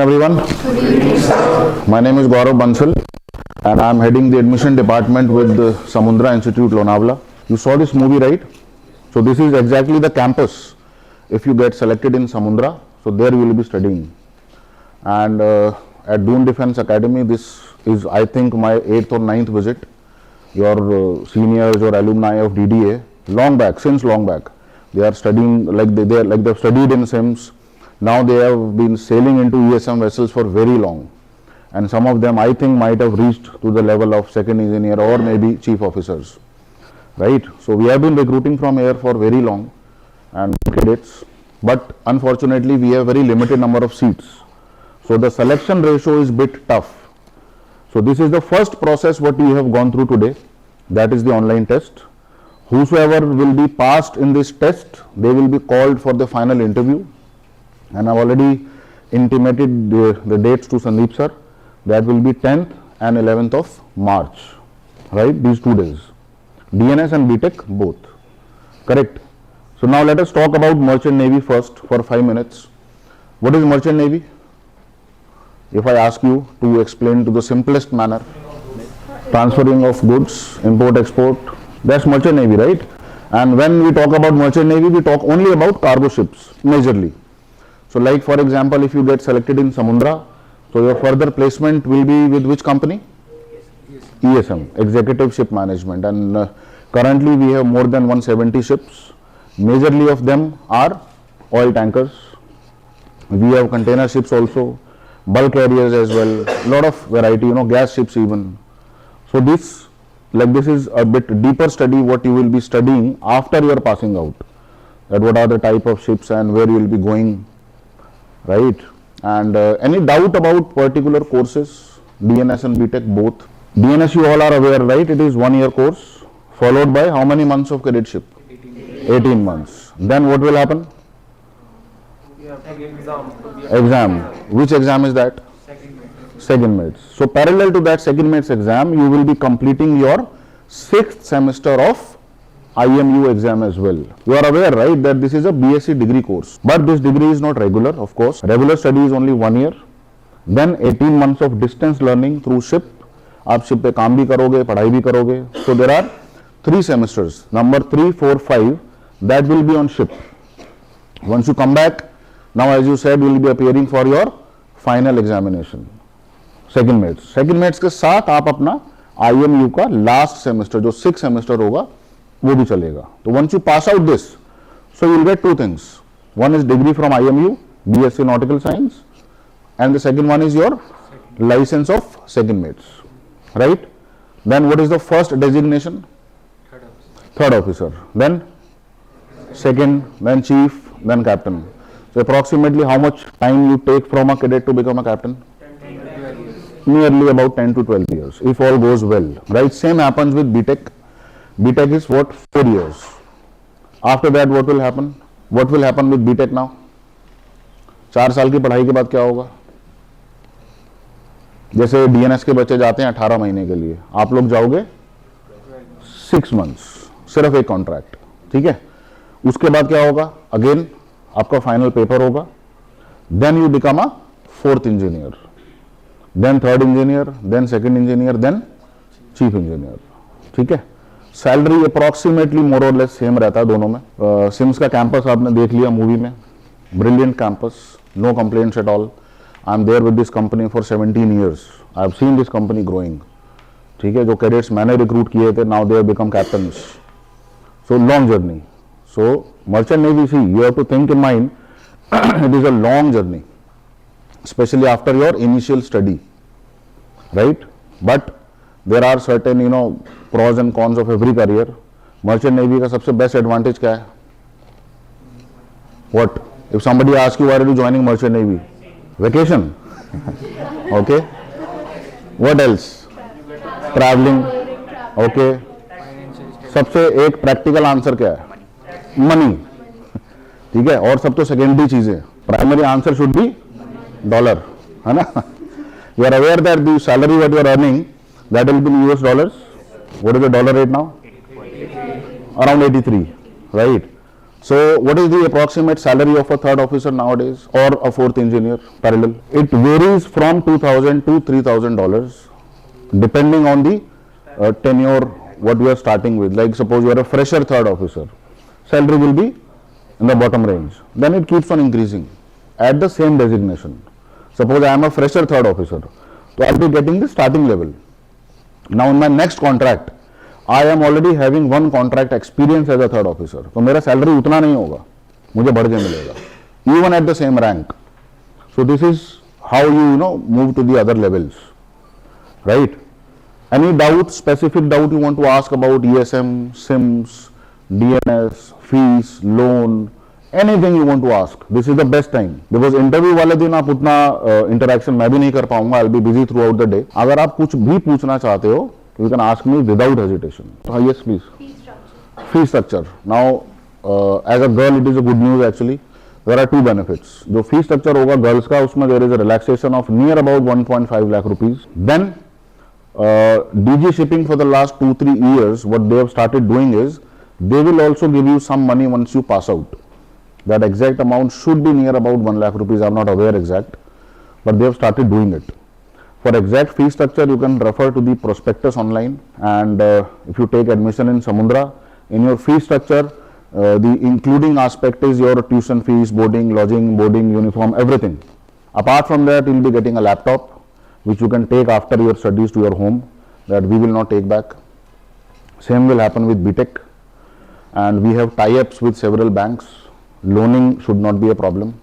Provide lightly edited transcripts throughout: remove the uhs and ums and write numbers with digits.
everyone. Good evening, sir. My name is Gaurav Bansal and I am heading the admission department with the Samudra Institute, Lonavala. You saw this movie, right? So this is exactly the campus. If you get selected in Samudra, so there you will be studying. And at Dune Defense Academy, this is, I think, my 8th or 9th visit. Your seniors or alumni of DDA, long back, since long back, they are studying like they've studied in SIMS. Now they have been sailing into ESM vessels for very long, and some of them I think might have reached to the level of second engineer or maybe chief officers, right? So we have been recruiting from here for very long and cadets, but unfortunately we have very limited number of seats. So the selection ratio is bit tough. So this is the first process what we have gone through today, that is the online test. Whosoever will be passed in this test, they will be called for the final interview. And I've already intimated the dates to Sandeep sir. That will be 10th and 11th of March, right? These 2 days. DNS and BTech both, correct? So now let us talk about Merchant Navy first for 5 minutes. What is Merchant Navy? If I ask you to explain to the simplest manner, transferring of goods, import, export, that's Merchant Navy, right? And when we talk about Merchant Navy, we talk only about cargo ships, majorly. So like for example, if you get selected in Samudra, so your further placement will be with which company? ESM, Executive Ship Management. And currently we have more than 170 ships. Majorly of them are oil tankers. We have container ships also, bulk carriers as well, lot of variety, gas ships even. So this is a bit deeper study what you will be studying after you are passing out. That what are the type of ships and where you will be going, right? And any doubt about particular courses, DNS and BTech both? DNS you all are aware, right? It is 1 year course followed by how many months of cadetship? 18 months. Then what will happen? We have to give exam. Exam. Which exam is that? Second mates. So parallel to that second mates exam, you will be completing your 6th semester of IMU exam as well. You are aware, right, that this is a BSc degree course, but this degree is not regular, of course. Regular study is only 1 year. Then 18 months of distance learning through ship. आप ship पे काम भी करोगे, पढ़ाई भी करोगे. So there are 3 semesters. Number 3, 4, 5. That will be on ship. Once you come back, now as you said, you will be appearing for your final examination. Second mates के साथ आप अपना IMU का लास्ट सेमेस्टर जो 6 semester होगा वो भी चलेगा. तो once you pass out this, so you will get 2 things. One is degree from IMU, BSc nautical science, and the second one is your licence of second mates, right? Then what is the first designation? Third officer. Then second, then chief, then captain. So approximately how much time you take from a cadet to become a captain? Nearly about 10 to 12 years, if all goes well, right? Same happens with BTech. BTech is what? 4 years. After that, what will happen? What will happen with BTech now? 4 साल की पढ़ाई के बाद क्या होगा? जैसे DNS के बच्चे जाते हैं 18 महीने के लिए, आप लोग जाओगे 6 months, सिर्फ एक कॉन्ट्रैक्ट, ठीक है? उसके बाद क्या होगा? अगेन आपका फाइनल पेपर होगा. Then you become a 4th engineer, then 3rd engineer, then 2nd engineer, then chief engineer, ठीक है? सैलरी अप्रॉक्सीमेटली मोर और लेस सेम रहता है दोनों में. सिम्स का कैंपस आपने देख लिया मूवी में, brilliant campus, no complaints at all. I am there with this company for 17 years. I have seen this company growing, ठीक है? जो कैडेट्स मैंने रिक्रूट किए थे, now they have become captains. So long journey. So Merchant Navy, see, you have to think in mind, it is a long journey, especially after your initial study, right? But there are certain, pros and cons of every career. Merchant Navy का सबसे best advantage क्या है? What? If somebody asks you why are you joining Merchant Navy? Vacation. Okay. What else? Traveling. Okay. सबसे एक practical answer क्या है? Money, ठीक है? और सब तो सेकेंडरी चीजें. Primary answer should be dollar, है ना? You are aware that the salary what you are earning that will be in US dollars. What is the dollar rate now? Around 83, right? So what is the approximate salary of a third officer nowadays or a fourth engineer parallel? It varies from $2,000 to $3,000 depending on the tenure what we are starting with. Like suppose you are a fresher third officer, salary will be in the bottom range. Then it keeps on increasing at the same designation. Suppose I am a fresher third officer, so I will be getting the starting level. Now in my next contract, I am already having one contract experience as a third officer. तो मेरा salary उतना नहीं होगा, मुझे बढ़ के मिलेगा, even at the same rank. So this is how you move to the other levels, right? Any doubt, specific doubt you want to ask about ESM, SIMS, DNS, fees, loan, anything you want to ask? This is the best time because interview वाले दिन आप उतना interaction मैं भी नहीं कर पाऊंगा. I'll be busy throughout the day. अगर आप कुछ भी पूछना चाहते हो, you can ask me without hesitation. Yes, please. Fee structure. Now, as a girl, it is a good news actually. There are two benefits. जो fee structure होगा girls का, उसमें there is a relaxation of near about 1.5 lakh rupees. Then, DG Shipping for the last 2-3 years, what they have started doing is, they will also give you some money once you pass out. That exact amount should be near about 1 lakh rupees. I am not aware exact, but they have started doing it. For exact fee structure, you can refer to the prospectus online, and if you take admission in Samudra, in your fee structure, the including aspect is your tuition fees, boarding, lodging, boarding, uniform, everything. Apart from that, you will be getting a laptop, which you can take after your studies to your home, that we will not take back. Same will happen with BTech, and we have tie-ups with several banks. Loaning should not be a problem.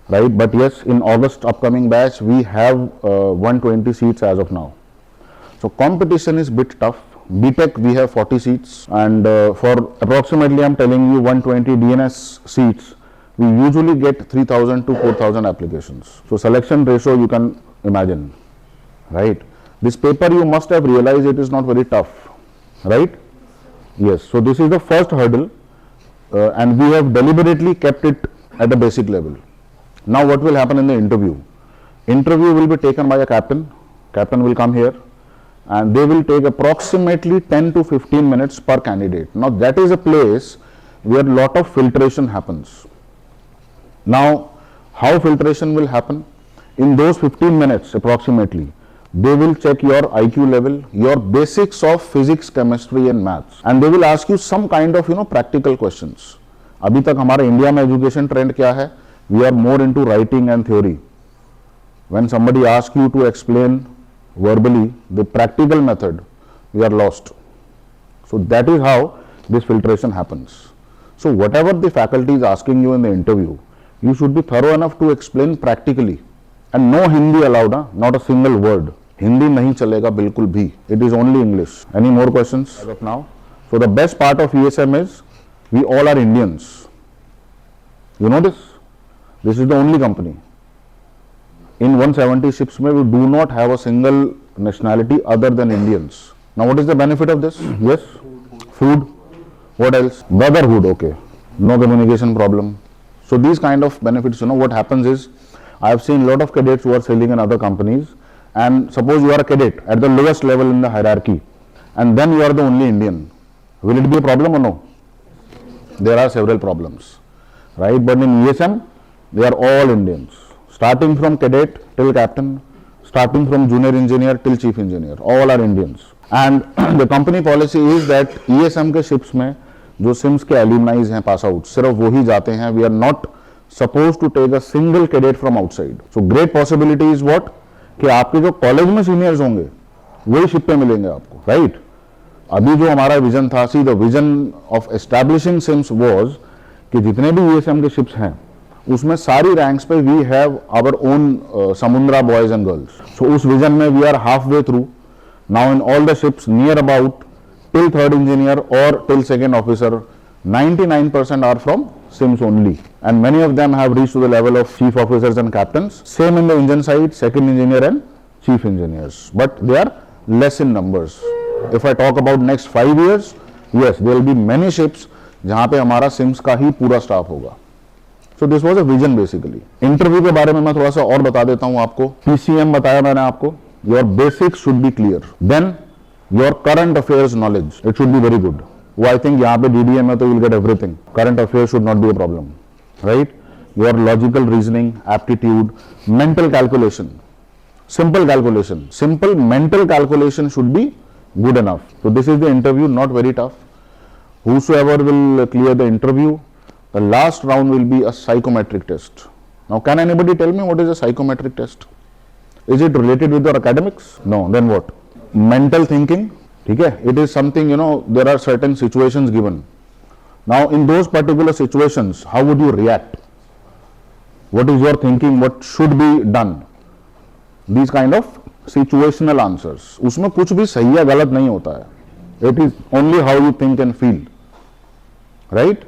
Right, but yes, in August upcoming batch, we have 120 seats as of now. So competition is bit tough. BTech we have 40 seats, and for approximately, I'm telling you, 120 DNS seats, we usually get 3,000 to 4,000 applications. So selection ratio you can imagine, right? This paper you must have realized it is not very tough, right? Yes. So this is the first hurdle, and we have deliberately kept it at the basic level. Now what will happen in the interview? Interview will be taken by a captain. Captain will come here and they will take approximately 10 to 15 minutes per candidate. Now that is a place where lot of filtration happens. Now how filtration will happen? In those 15 minutes approximately, they will check your IQ level, your basics of physics, chemistry and maths, and they will ask you some kind of practical questions. अभी तक हमारे India में education trend क्या है? We are more into writing and theory. When somebody asks you to explain verbally the practical method, we are lost. So that is how this filtration happens. So whatever the faculty is asking you in the interview, you should be thorough enough to explain practically. And no Hindi allowed, not a single word. Hindi nahi chalega bilkul bhi. It is only English. Any more questions as of now? So the best part of ESM is we all are Indians. You know this? This is the only company. In 170 ships, we do not have a single nationality other than Indians. Now, what is the benefit of this? Yes, food. What else? Brotherhood. Okay, no communication problem. So these kind of benefits. What happens is, I have seen a lot of cadets who are selling in other companies, and suppose you are a cadet at the lowest level in the hierarchy, and then you are the only Indian. Will it be a problem or no? There are several problems, right? But in ESM, they are all Indians, starting from cadet till captain, starting from junior engineer till chief engineer, all are Indians. And the company policy is that ESM के ships में जो SIMS के alumni हैं pass out, सिर्फ वही जाते हैं. We are not supposed to take a single cadet from outside. So great possibility is what? कि आपके जो कॉलेज में सीनियर्स होंगे वही शिप पे मिलेंगे आपको, राइट? अभी जो हमारा विजन था, see the vision of establishing SIMS was कि जितने भी ESM के शिप्स हैं उसमें सारी रैंक्स पे we have our own Samudra boys and girls. So उस विजन में we are half way through now. In all the ships near about till third engineer और till second officer 99% are from SIMS only, and many of them have reached to the level of chief officers and captains. Same in the engine side, second engineer and chief engineers, but they are less in numbers. If I talk about next 5 years, yes, there will be many ships जहाँ पे हमारा SIMS का ही पूरा staff होगा. So this was a vision basically. Interview के बारे में मैं थोड़ा सा और बता देता हूँ आपको. PCM बताया मैंने आपको. Your basics should be clear. Then your current affairs knowledge, it should be very good. वो आई थिंक यहाँ पे DDM है तो you will get everything. Current affair should not be a problem, right? Your logical reasoning, aptitude, mental calculation, simple calculation, simple mental calculation should be good enough. So this is the interview, not very tough. Whosoever will clear the interview, the last round will be a psychometric test. Now can anybody tell me what is a psychometric test? Is it related with your academics? No. Then what? Mental thinking, ठीक है? It is something, you know, there are certain situations given. Now in those particular situations, how would you react? What is your thinking? What should be done? These kind of situational answers. उसमें कुछ भी सही या गलत नहीं होता है. It is only how you think and feel, right?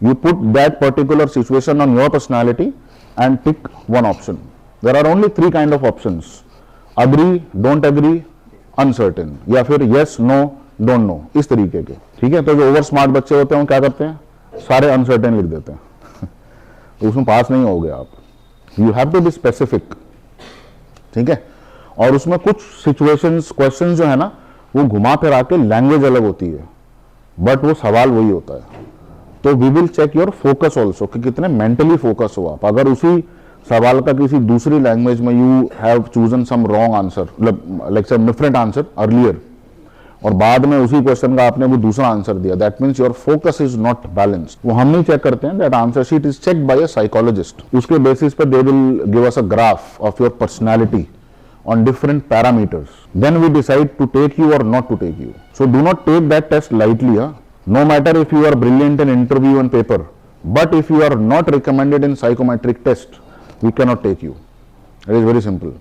You put that particular situation on your personality and pick one option. There are only 3 kind of options: agree, don't agree, uncertain, या फिर yes, no, don't know. इस तरीके के, ठीक है? तो जो over smart बच्चे होते हैं वो क्या करते हैं? सारे अनसर्टेन लिख देते हैं. तो उसमें पास नहीं होगे आप. You have to be specific, ठीक है? और उसमें कुछ सिचुएशंस, क्वेश्चंस जो है ना, वो घुमा फिरा के लैंग्वेज अलग होती है, बट वो सवाल वही होता है. तो we will check your focus also, कि कितने मेंटली फोकस हो आप. अगर उसी सवाल का किसी दूसरी लैंग्वेज में you have chosen some wrong answer, like some different answer earlier, और बाद में उसी क्वेश्चन का आपने वो दूसरा आंसर दिया, that means your focus is not balanced. वो हम नहीं चेक करते हैं, that answer sheet is checked by a psychologist. उसके बेसिस पे they will give us a graph of your personality on different parameters. Then we decide to take you or not to take you. So do not take that test lightly. No matter if you are brilliant in interview and paper, but if you are not recommended in psychometric test, we cannot take you. It is very simple,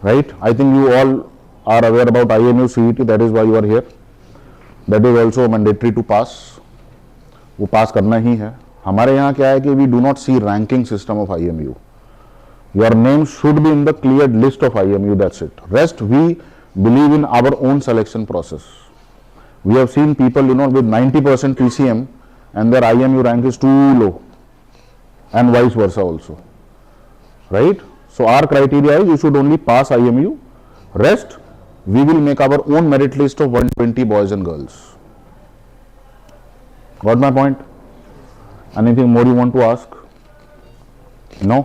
right? I think you all are aware about IMU CET. That is why you are here. That is also mandatory to pass. वो पास करना ही है. हमारे यहाँ क्या है कि we do not see ranking system of IMU. Your name should be in the cleared list of IMU, that's it. Rest, we believe in our own selection process. We have seen people, you know, with 90% PCM and their IMU rank is too low, and vice versa also, right? So our criteria is you should only pass IMU. Rest, we will make our own merit list of 120 boys and girls. Got my point? Anything more you want to ask? No?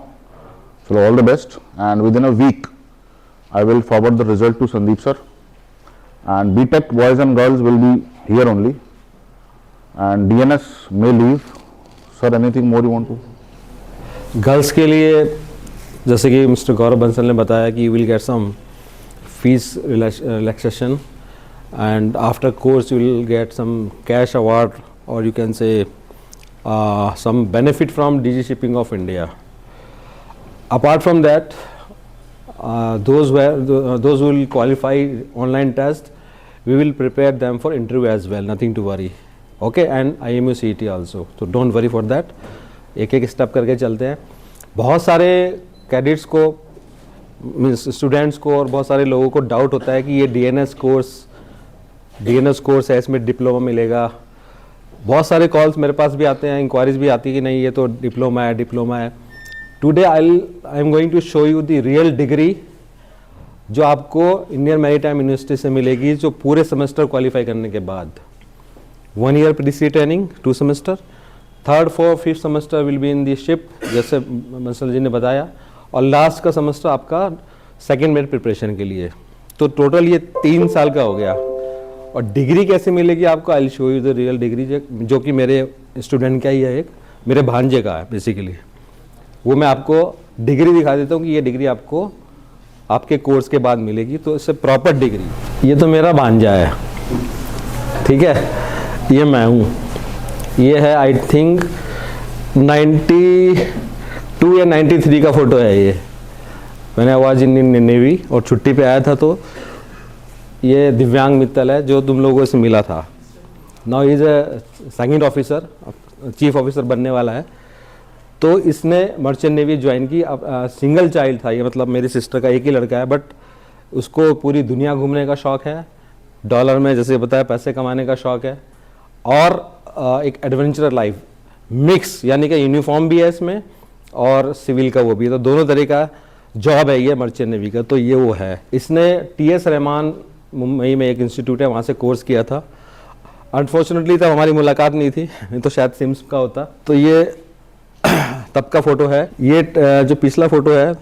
So all the best, and within a week I will forward the result to Sandeep sir, and BTech boys and girls will be here only, and DNS may leave. Sir, anything more you want to? Girls के लिए जैसे कि mister गौरव बंसल ने बताया कि you will get some fees relaxation, and after course you will get some cash award, और you can say some benefit from DG Shipping of India. Apart from that, those who will qualify online test, we will prepare them for interview as well, nothing to worry. Okay, and IMU CET also, so don't worry for that. एक एक step करके चलते हैं. बहुत सारे cadets को, means students को और बहुत सारे लोगों को डाउट होता है कि ये DNS कोर्स है, इसमें डिप्लोमा मिलेगा. बहुत सारे कॉल्स मेरे पास भी आते हैं, इंक्वायरीज भी आती है कि नहीं ये तो डिप्लोमा है. Today I am going to show you the real degree जो आपको इंडियन मैरीटाइम यूनिवर्सिटी से मिलेगी, जो पूरे सेमेस्टर क्वालिफाई करने के बाद. 1 year PDC training, 2 semester, 3rd, 4th, 5th semester will be in the ship, जैसे बंसल जी ने बताया, और लास्ट का सेमेस्टर आपका सेकेंड मेरिट प्रिपरेशन के लिए. तो टोटल ये 3 साल का हो गया. और डिग्री कैसे मिलेगी आपको, I will show you the real degree, जो कि मेरे स्टूडेंट का ही है, एक मेरे भांजे का है बेसिकली. वो मैं आपको डिग्री दिखा देता हूँ कि ये डिग्री आपको आपके कोर्स के बाद मिलेगी, तो इससे प्रॉपर डिग्री. ये तो मेरा भांजा है, ठीक है, ये मैं हूँ. ये है आई थिंक 92 या 93 का फोटो है. ये मैंने आवाज़ इंडियन नेवी और छुट्टी पे आया था, तो ये दिव्यांग मित्तल है जो तुम लोगों से मिला था. Now is a second officer, chief officer बनने वाला है. तो इसने मर्चेंट नेवी ज्वाइन की. सिंगल चाइल्ड था ये, मतलब मेरी सिस्टर का एक ही लड़का है, बट उसको पूरी दुनिया घूमने का शौक़ है, डॉलर में जैसे बताया पैसे कमाने का शौक़ है, और एक एडवेंचरर लाइफ मिक्स, यानी कि यूनिफॉर्म भी है इसमें और सिविल का वो भी है, तो दोनों तरह का जॉब है ये मर्चेंट नेवी का. तो ये वो है. इसने TS रहमान मुंबई में एक इंस्टीट्यूट है, वहाँ से कोर्स किया था. अनफॉर्चुनेटली तब हमारी मुलाकात नहीं थी, नहीं तो शायद सिम्स का होता। तो ये तब का फोटो है। ये जो पिछला फोटो है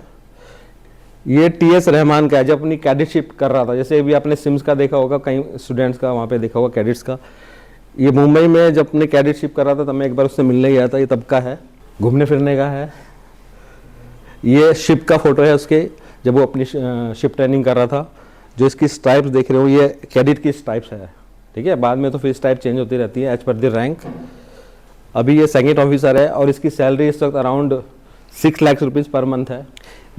ये टीएस रहमान का है, जब अपनी कैडेटशिप कर रहा था। जैसे अभी आपने सिम्स का देखा होगा, कई स्टूडेंट्स का वहाँ पे देखा होगा, कैडेट्स का। ये मुंबई में जब अपने कैडेटशिप कर रहा था तब मैं एक बार उससे मिलने गया था। ये तब का है, घूमने फिरने का है। ये शिप का फोटो है उसके, जब वो अपनी शिप ट्रेनिंग कर रहा था। जो इसकी स्ट्राइप्स देख रहे हो ये कैडेट की स्ट्राइप्स है, ठीक है। बाद में तो फिर स्ट्राइप चेंज होती रहती है एज पर द रैंक। अभी ये सेकंड ऑफिसर है और इसकी सैलरी इस वक्त around 6 lakh rupees per month है।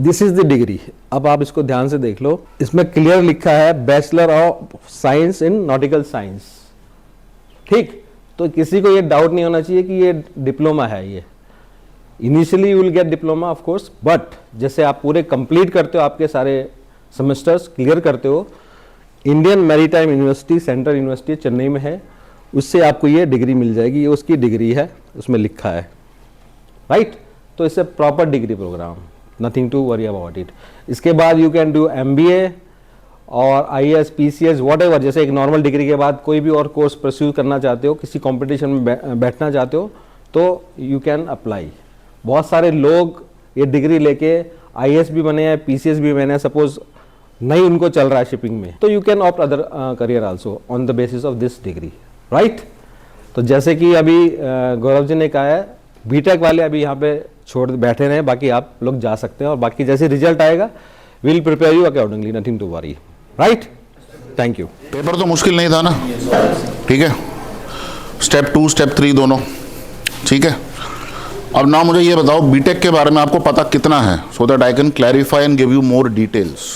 This is the degree. अब आप इसको ध्यान से देख लो, इसमें क्लियर लिखा है bachelor of science in nautical science, ठीक। तो किसी को ये डाउट नहीं होना चाहिए कि ये डिप्लोमा है। ये initially you will gate diploma of course, but जैसे आप पूरे कंप्लीट करते हो, आपके सारे सेमेस्टर्स क्लियर करते हो, Indian maritime university, central university Chennai में है, उससे आपको ये डिग्री मिल जाएगी। ये उसकी डिग्री है, उसमें लिखा है, राइट। तो इससे proper degree programme, nothing to worry about it. इसके बाद यू कैन डू MBA और IAS, PCS, व्हाटएवर। जैसे एक नॉर्मल डिग्री के बाद कोई भी और कोर्स परस्यू करना चाहते हो, किसी कंपटीशन में बैठना चाहते हो, तो यू कैन अप्लाई। बहुत सारे लोग ये डिग्री लेके IAS भी बने हैं, PCS भी बने हैं। सपोज नहीं उनको चल रहा है शिपिंग में, तो you can opt other career also on the basis of this degree, right. तो जैसे कि अभी गौरव जी ने कहा है, बीटेक वाले अभी यहाँ पे छोड़ बैठे रहे, बाकी आप लोग जा सकते हैं। और बाकी जैसे रिजल्ट आएगा will prepare you accordingly, nothing to worry, right. Thank you. Paper तो मुश्किल नहीं था ना, ठीक है। स्टेप 2 स्टेप 3 दोनों, ठीक है। अब ना मुझे ये बताओ बीटेक के बारे में आपको पता कितना है, so that I can clarify and give you more details.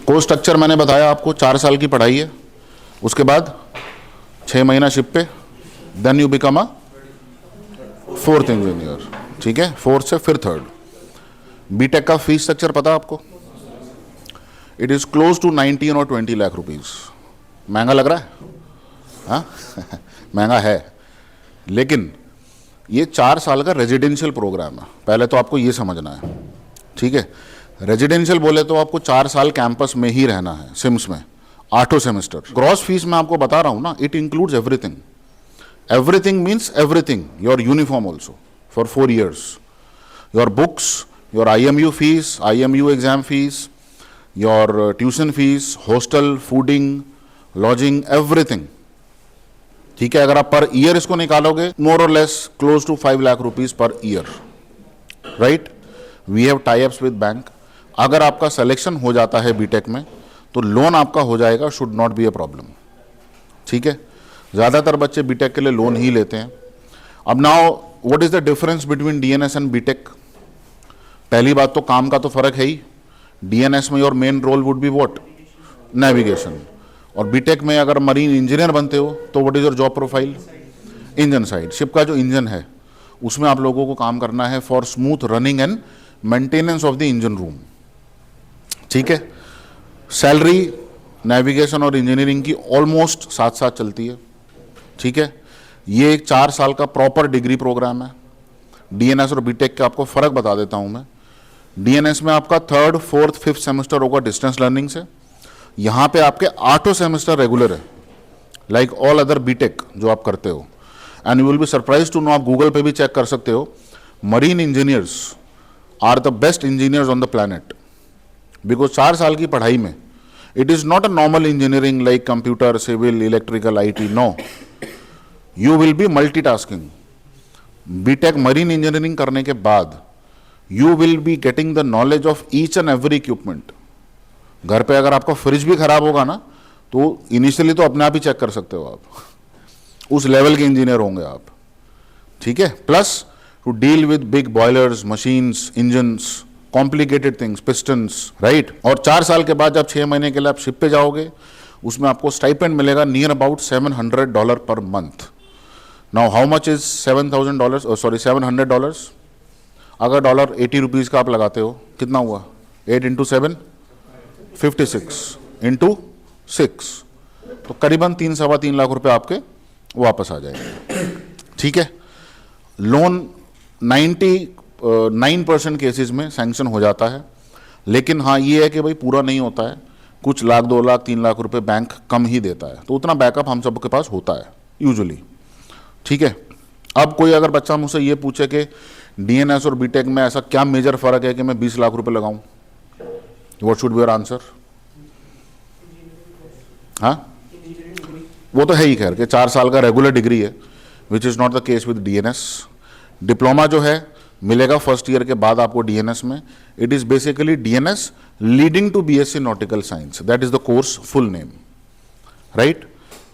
Course structure मैंने बताया आपको, 4 साल की पढ़ाई है, उसके बाद 6 महीना शिप पे, then you become a 4th engineer, ठीक है। 4th से फिर 3rd। बीटेक का फीस स्ट्रक्चर पता आपको? इट इज़ क्लोज टू 19 और 20 लाख रुपीज़। महंगा लग रहा है? हाँ महंगा है, लेकिन ये 4 साल का रेजिडेंशियल प्रोग्राम है। पहले तो आपको ये समझना है, ठीक है। रेजिडेंशियल बोले तो आपको 4 साल कैंपस में ही रहना है, सिम्स में, 8 सेमेस्टर। ग्रॉस फीस मैं आपको बता रहा हूँ ना, it includes everything. Everything means everything, your uniform also for 4 years, your books, your IMU fees, IMU exam fees, your tuition fees, hostel, fooding, lodging, everything, ठीक है। अगर आप पर ईयर इसको निकालोगे, मोर और less close to 5 lakh rupees per year, right. We have tie ups with bank. अगर आपका selection हो जाता है बीटेक में तो लोन आपका हो जाएगा, should not be a problem, ठीक है। ज़्यादातर बच्चे बीटेक के लिए लोन ही लेते हैं। अब now what is the difference between DNS and B Tech? पहली बात तो काम का तो फर्क है ही। DNS में your main role would be what? Navigation. और बीटेक में अगर मरीन इंजीनियर बनते हो तो what is your job profile? Engine side. Ship का जो इंजन है उसमें आप लोगों को काम करना है for smooth running and maintenance of the engine room, ठीक है। सैलरी नेविगेशन और इंजीनियरिंग की ऑलमोस्ट साथ साथ चलती है, ठीक है। ये एक 4 साल का प्रॉपर डिग्री प्रोग्राम है। DNS और बीटेक का आपको फ़र्क बता देता हूँ मैं। DNS में आपका 3rd, 4th, 5th सेमेस्टर होगा डिस्टेंस लर्निंग से। यहाँ पे आपके 8 सेमेस्टर रेगुलर है, लाइक ऑल अदर बीटेक जो आप करते हो। And you will be surprise to know, आप गूगल पे भी चेक कर सकते हो, marine engineers are the best engineers on the planet. Because 4 साल की पढ़ाई में it is not a normal engineering like computer, civil, electrical, IT, no. You will be multitasking. B Tech marine engineering करने के बाद you will be getting the knowledge of each and every equipment. घर पे अगर आपका फ्रिज भी खराब होगा ना, तो इनिशियली तो अपने आप ही चेक कर सकते हो आप, उस लेवल के इंजीनियर होंगे आप, ठीक है। Plus two deal with big boilers, machines, engines, complicated things, pistons, right. और 4 साल के बाद जब 6 महीने के लिए आप शिप पे जाओगे, उसमें आपको स्टाइपेंड मिलेगा near about $700 per month. Now how much is $7,000? Sorry $700। अगर डॉलर 80 रुपीज़ का आप लगाते हो, कितना हुआ? 8 × 7 56 × 6, तो करीबन 3-3.25 लाख रुपए आपके वापस आ जाएंगे, ठीक है। लोन 99% केसेस में सैंक्शन हो जाता है, लेकिन हाँ ये है कि भाई पूरा नहीं होता है, कुछ लाख, 2 लाख, 3 लाख रुपए बैंक कम ही देता है, तो उतना बैकअप हम सबके पास होता है, यूजुअली, ठीक है। अब कोई अगर बच्चा मुझसे ये पूछे कि डीएनएस और बीटेक में ऐसा क्या मेजर फर्क है कि मैं 20 लाख रुपए लगाऊं, what should be your answer? हाँ, वो तो है ही खैर कि 4 साल का रेगुलर डिग्री है, which is not the case with DNS. Diploma जो है मिलेगा फर्स्ट ईयर के बाद आपको डीएनएस में। It is basically DNS leading to BSc nautical science, that is the course full name, right.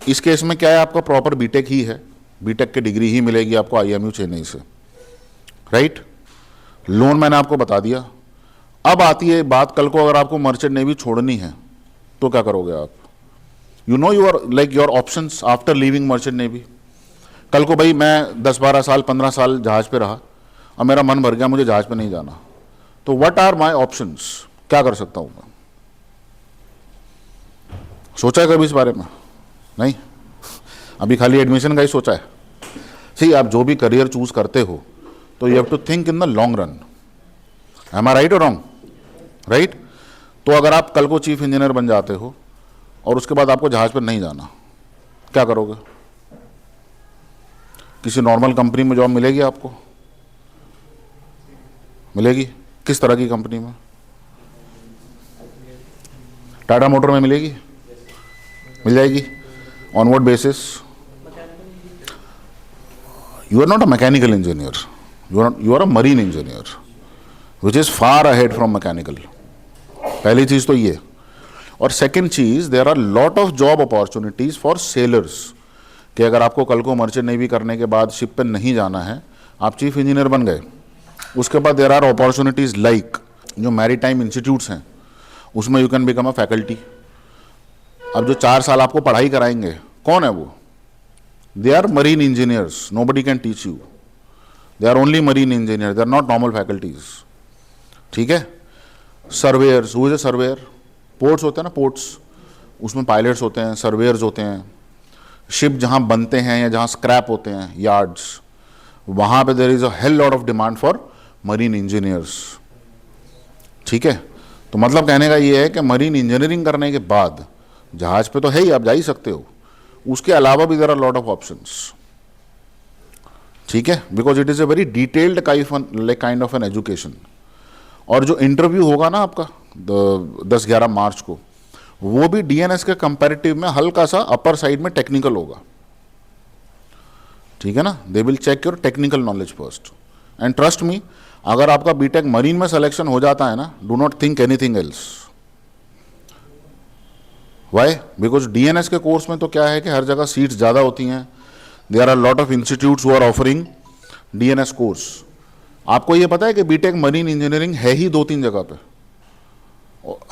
इस केस में क्या है, आपका प्रॉपर बीटेक ही है, बीटेक की डिग्री ही मिलेगी आपको आईएमयू चेन्नई से, राइट। लोन मैंने आपको बता दिया। अब आती है बात, कल को अगर आपको मर्चेंट नेवी छोड़नी है तो क्या करोगे आप? You know your options after leaving merchant navy. कल को भाई मैं 10-12 साल 15 साल जहाज पे रहा, अब मेरा मन भर गया, मुझे जहाज पे नहीं जाना, तो व्हाट आर माय ऑप्शंस, क्या कर सकता हूं मैं? सोचा है कभी इस बारे में? नहीं, अभी खाली एडमिशन का ही सोचा है। सी, आप जो भी करियर चूज करते हो तो you have to think in the long run. Am I right और रॉन्ग? राइट। तो अगर आप कल को चीफ इंजीनियर बन जाते हो और उसके बाद आपको जहाज पर नहीं जाना, क्या करोगे? किसी नॉर्मल कंपनी में जॉब मिलेगी आपको? मिलेगी? किस तरह की कंपनी में? टाटा मोटर में मिलेगी? मिल जाएगी। On what basis? You are not a mechanical engineer, you are a marine engineer, which is far ahead from mechanical. पहली चीज तो ये। और सेकेंड चीज, there are lot of job opportunities for sailors, कि अगर आपको कल को मर्चेंट नेवी करने के बाद शिप पे नहीं जाना है, आप चीफ इंजीनियर बन गए, उसके बाद देयर आर अपॉर्चुनिटीज लाइक जो मैरीटाइम इंस्टीट्यूट्स हैं, उसमें you can become a faculty. अब जो 4 साल आपको पढ़ाई कराएंगे, कौन है वो? They are marine engineers, nobody can teach you, they are only marine engineer, they are not normal faculties, ठीक है। Surveyors, who is a surveyor? Ports होते हैं ना, पोर्ट्स, उसमें पायलट्स होते हैं, सर्वेयर्स होते हैं। शिप जहां बनते हैं या जहां स्क्रैप होते हैं, यार्ड्स, वहां पे there is a hell lot of demand for marine engineers, ठीक है। तो मतलब कहने का ये है कि मरीन इंजीनियरिंग करने के बाद जहाज पे तो है ही, आप जा ही सकते हो, उसके अलावा भी there are lot of options, ठीक है, because it is a very detailed kind of an education. और जो इंटरव्यू होगा ना आपका 10-11 मार्च को, वो भी डीएनएस के कंपैरेटिव में हल्का सा अपर साइड में टेक्निकल होगा, ठीक है ना। They will check your technical knowledge first, and trust me, अगर आपका बीटेक मरीन में सिलेक्शन हो जाता है ना, do not think anything else. Why? Because DNS के कोर्स में तो क्या है कि हर जगह सीट्स ज़्यादा होती हैं, there are lot of institutes who are offering DNS course. आपको ये पता है कि बीटेक मरीन इंजीनियरिंग है ही 2-3 जगह पे,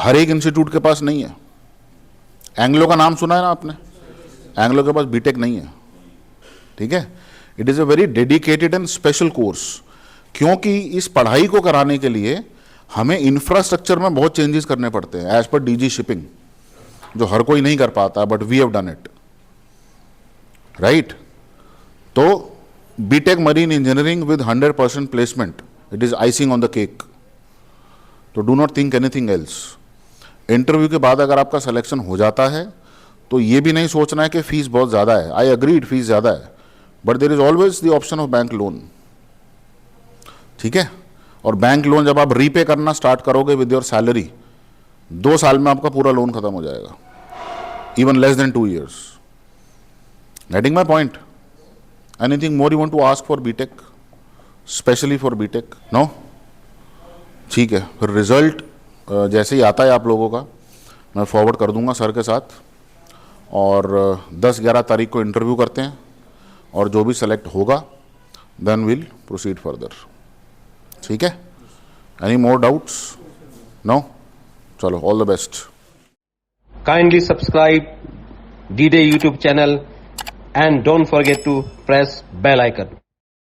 हर एक इंस्टीट्यूट के पास नहीं है। एंग्लो का नाम सुना है ना आपने? एंग्लो के पास बीटेक नहीं है, ठीक है। It is a very dedicated and special course, क्योंकि इस पढ़ाई को कराने के लिए हमें इंफ्रास्ट्रक्चर में बहुत चेंजेस करने पड़ते हैं एज पर डीजी शिपिंग, जो हर कोई नहीं कर पाता, but we have done it, right. तो BTech marine engineering with 100% placement, it is icing on the cake. तो do not think anything else. Interview के बाद अगर आपका सिलेक्शन हो जाता है तो ये भी नहीं सोचना है कि फीस बहुत ज़्यादा है। आई अग्रीड, फीस ज़्यादा है, but there is always the option of bank loan, ठीक है। और बैंक लोन जब आप रीपे करना स्टार्ट करोगे विद योर सैलरी, 2 साल में आपका पूरा लोन खत्म हो जाएगा, even less than 2 years। Getting my point? Anything more you want to ask for B Tech, specially for B Tech? No? ठीक है, फिर रिजल्ट जैसे ही आता है आप लोगों का, मैं फॉरवर्ड कर दूंगा सर के साथ, और 10-11 तारीख को इंटरव्यू करते हैं, और जो भी सेलेक्ट होगा देन विल प्रोसीड फर्दर, ठीक है। Any more doubts? नो? चलो, all the best. Kindly subscribe D-Day YouTube channel and don't forget to press bell icon.